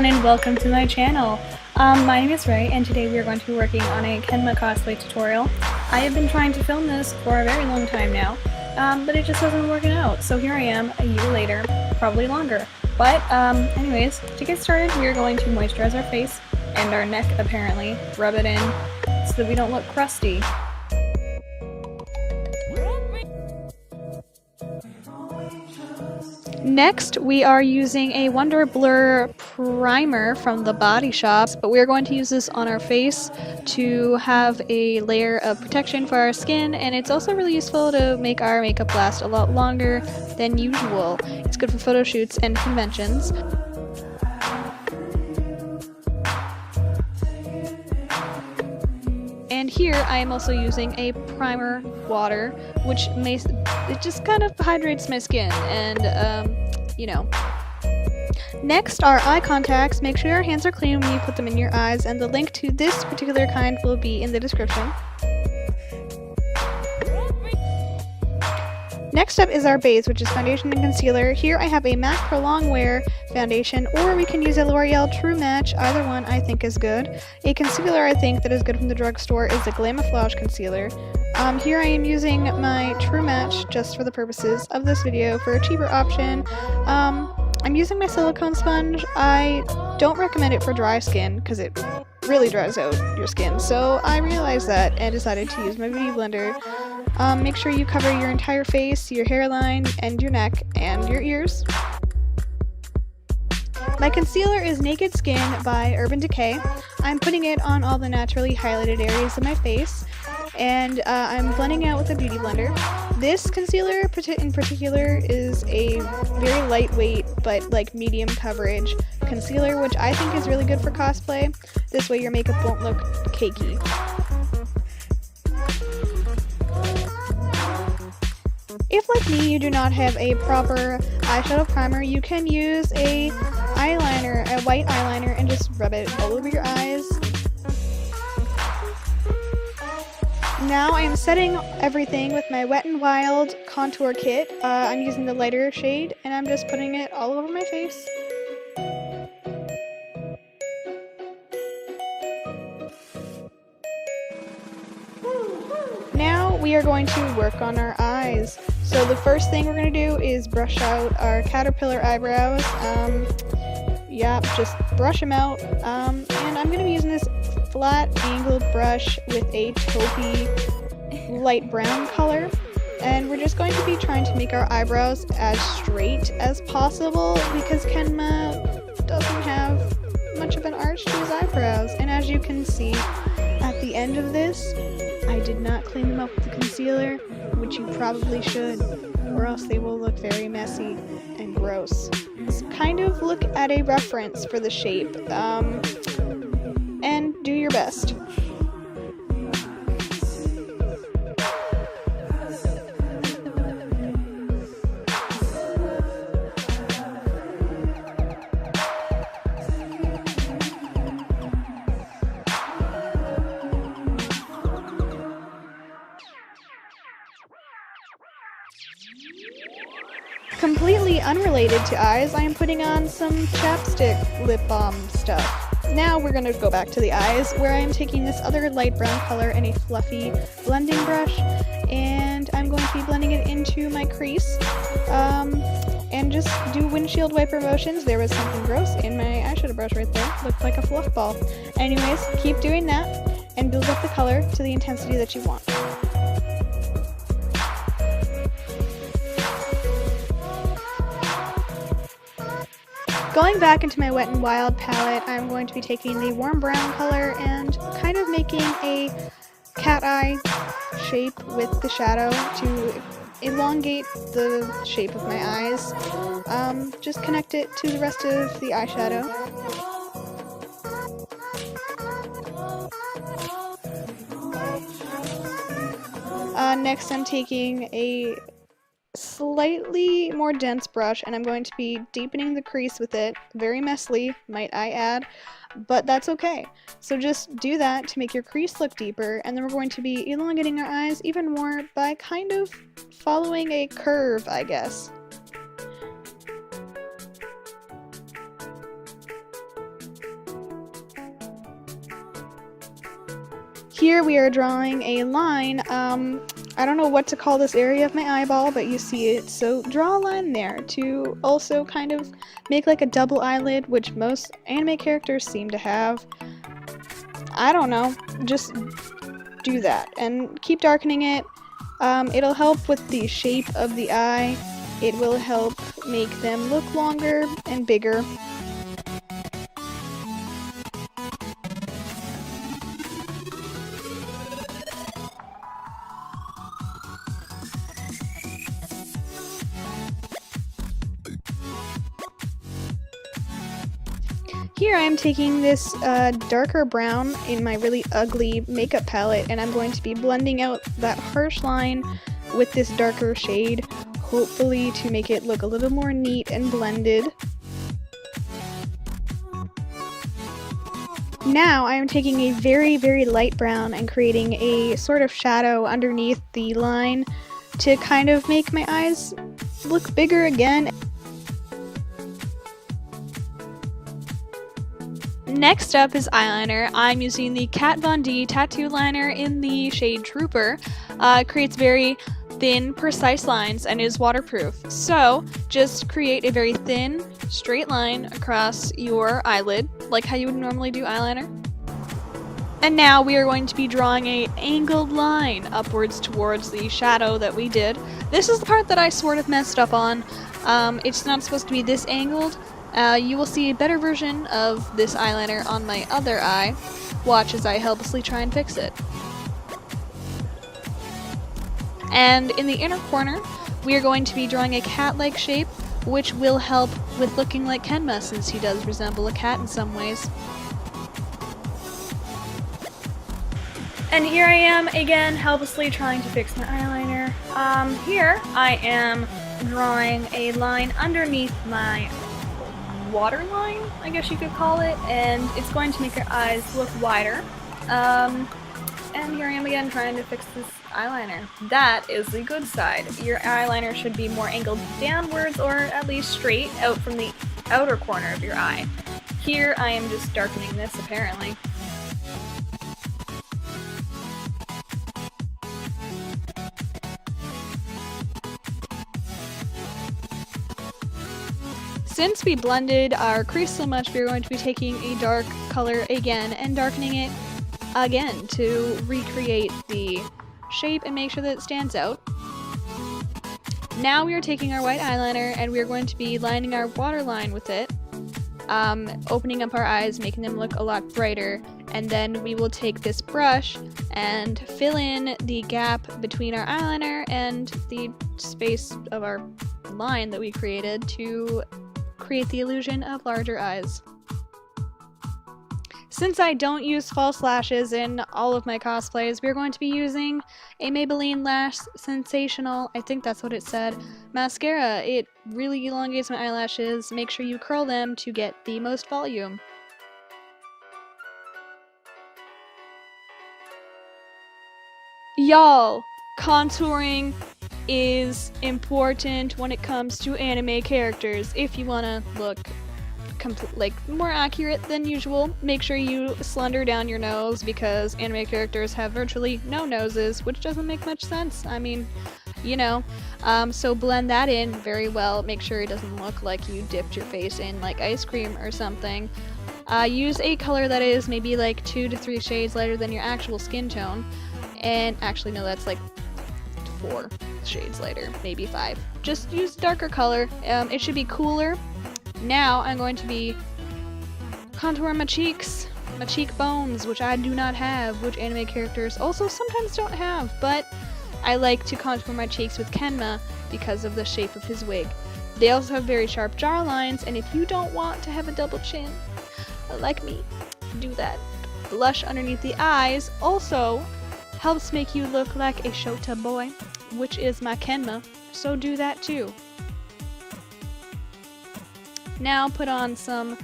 everyone and welcome to my channel. My name is Ray and today we are going to be working on a Kenma cosplay tutorial. I have been trying to film this for a very long time now, but it just hasn't working out. So here I am a year later, probably longer. But anyways, to get started we are going to moisturize our face and our neck apparently, rub it in so that we don't look crusty. Next, we are using a Wonder Blur primer from the Body Shop, but we're going to use this on our face to have a layer of protection for our skin, and it's also really useful to make our makeup last a lot longer than usual. It's good for photo shoots and conventions. And here I am also using a primer water, which it just kind of hydrates my skin and you know. Next are eye contacts. Make sure your hands are clean when you put them in your eyes, and the link to this particular kind will be in the description. Next up is our base, which is foundation and concealer. Here I have a MAC Pro Longwear foundation, or we can use a L'Oreal True Match. Either one I think is good. A concealer I think that is good from the drugstore is the Glamouflage concealer. Here I am using my True Match just for the purposes of this video for a cheaper option. I'm using my silicone sponge. I don't recommend it for dry skin because it really dries out your skin, so I realized that and decided to use my beauty blender. Make sure you cover your entire face, your hairline, and your neck, and your ears. My concealer is Naked Skin by Urban Decay. I'm putting it on all the naturally highlighted areas of my face, and I'm blending out with a beauty blender. This concealer in particular is a very lightweight but like medium coverage concealer, which I think is really good for cosplay. This way your makeup won't look cakey. If, like me, you do not have a proper eyeshadow primer, you can use a white eyeliner, and just rub it all over your eyes. Now I am setting everything with my Wet n Wild contour kit. I'm using the lighter shade, and I'm just putting it all over my face. Now we are going to work on our eyes. So the first thing we're going to do is brush out our caterpillar eyebrows. Yeah, just brush them out. And I'm going to be using this flat angled brush with a taupey light brown color. And we're just going to be trying to make our eyebrows as straight as possible because Kenma doesn't have much of an arch to his eyebrows. And as you can see at the end of this, I did not clean them up with the concealer, which you probably should, or else they will look very messy and gross. Just kind of look at a reference for the shape, and do your best. Completely unrelated to eyes, I am putting on some chapstick lip balm stuff. Now we're going to go back to the eyes, where I am taking this other light brown color in a fluffy blending brush, and I'm going to be blending it into my crease, and just do windshield wiper motions. There was something gross in my eyeshadow brush right there. Looked like a fluff ball. Anyways, keep doing that, and build up the color to the intensity that you want. Going back into my Wet n Wild palette, I'm going to be taking the warm brown color and kind of making a cat eye shape with the shadow to elongate the shape of my eyes. Just connect it to the rest of the eyeshadow. Next I'm taking a slightly more dense brush, and I'm going to be deepening the crease with it. Very messily, might I add, but that's okay. So just do that to make your crease look deeper, and then we're going to be elongating our eyes even more by kind of following a curve, I guess. here we are drawing a line. I don't know what to call this area of my eyeball, but you see it. So draw a line there to also kind of make like a double eyelid, which most anime characters seem to have. I don't know, just do that and keep darkening it. It'll help with the shape of the eye. It will help make them look longer and bigger. Here I am taking this darker brown in my really ugly makeup palette, and I'm going to be blending out that harsh line with this darker shade, hopefully to make it look a little more neat and blended. Now I am taking a very, very light brown and creating a sort of shadow underneath the line to kind of make my eyes look bigger again. Next up is eyeliner. I'm using the Kat Von D tattoo liner in the shade Trooper. It creates very thin, precise lines and is waterproof. So just create a very thin, straight line across your eyelid, like how you would normally do eyeliner. And now we are going to be drawing an angled line upwards towards the shadow that we did. This is the part that I sort of messed up on. It's not supposed to be this angled. You will see a better version of this eyeliner on my other eye. Watch as I helplessly try and fix it. And in the inner corner, we are going to be drawing a cat-like shape, which will help with looking like Kenma, since he does resemble a cat in some ways. And here I am again, helplessly trying to fix my eyeliner. Here I am drawing a line underneath my waterline, I guess you could call it, and it's going to make your eyes look wider. And here I am again trying to fix this eyeliner. That is the good side. Your eyeliner should be more angled downwards, or at least straight out from the outer corner of your eye. Here I am just darkening this, apparently. Since we blended our crease so much, we're going to be taking a dark color again and darkening it again to recreate the shape and make sure that it stands out. Now we are taking our white eyeliner and we're going to be lining our waterline with it, opening up our eyes, making them look a lot brighter, and then we will take this brush and fill in the gap between our eyeliner and the space of our line that we created to create the illusion of larger eyes. Since I don't use false lashes in all of my cosplays, we're going to be using a Maybelline Lash Sensational, I think that's what it said, mascara. It really elongates my eyelashes. Make sure you curl them to get the most volume. Y'all, contouring is important when it comes to anime characters. If you want to look more accurate than usual, make sure you slender down your nose, because anime characters have virtually no noses, which doesn't make much sense. I mean, you know. So blend that in very well. Make sure it doesn't look like you dipped your face in like ice cream or something. Use a color that is maybe like 2 to 3 shades lighter than your actual skin tone. And actually, no, that's like 4 shades lighter, maybe 5. Just use darker color. It should be cooler. Now I'm going to be contouring my cheeks, my cheekbones, which I do not have, which anime characters also sometimes don't have, but I like to contour my cheeks with Kenma because of the shape of his wig. They also have very sharp jaw lines, and if you don't want to have a double chin, like me, do that. Blush underneath the eyes also helps make you look like a Shota boy, which is my Kenma, so do that too. Now put on some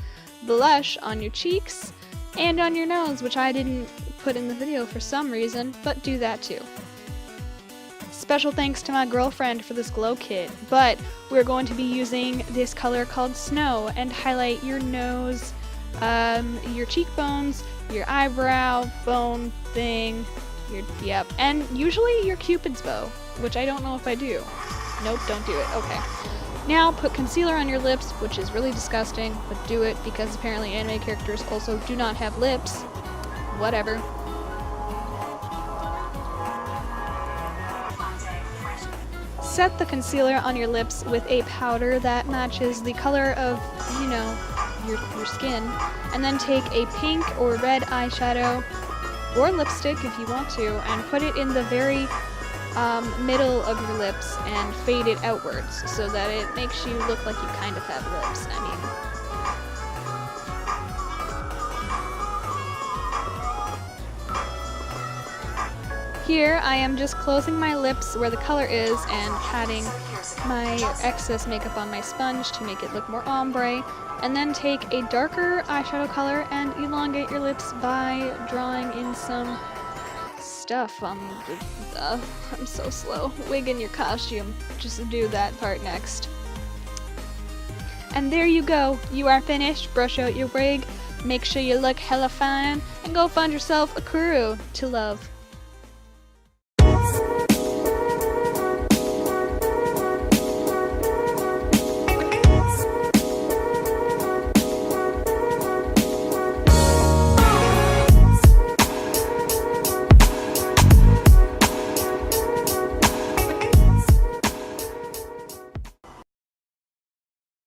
blush on your cheeks and on your nose, which I didn't put in the video for some reason, but do that too. Special thanks to my girlfriend for this glow kit, but we're going to be using this color called Snow and highlight your nose, your cheekbones, your eyebrow bone thing, yep, and usually your Cupid's bow, which I don't know if I do. Nope, don't do it. Okay. Now put concealer on your lips, which is really disgusting, but do it because apparently anime characters also do not have lips. Whatever. Set the concealer on your lips with a powder that matches the color of, you know, your skin, and then take a pink or red eyeshadow or lipstick if you want to and put it in the very middle of your lips and fade it outwards so that it makes you look like you kind of have lips. Here I am just closing my lips where the color is and patting my excess makeup on my sponge to make it look more ombre, and then take a darker eyeshadow color and elongate your lips by drawing in some stuff on the I'm so slow. Wig in your costume. Just do that part next. And there you go. You are finished. Brush out your wig, make sure you look hella fine, and go find yourself a crew to love.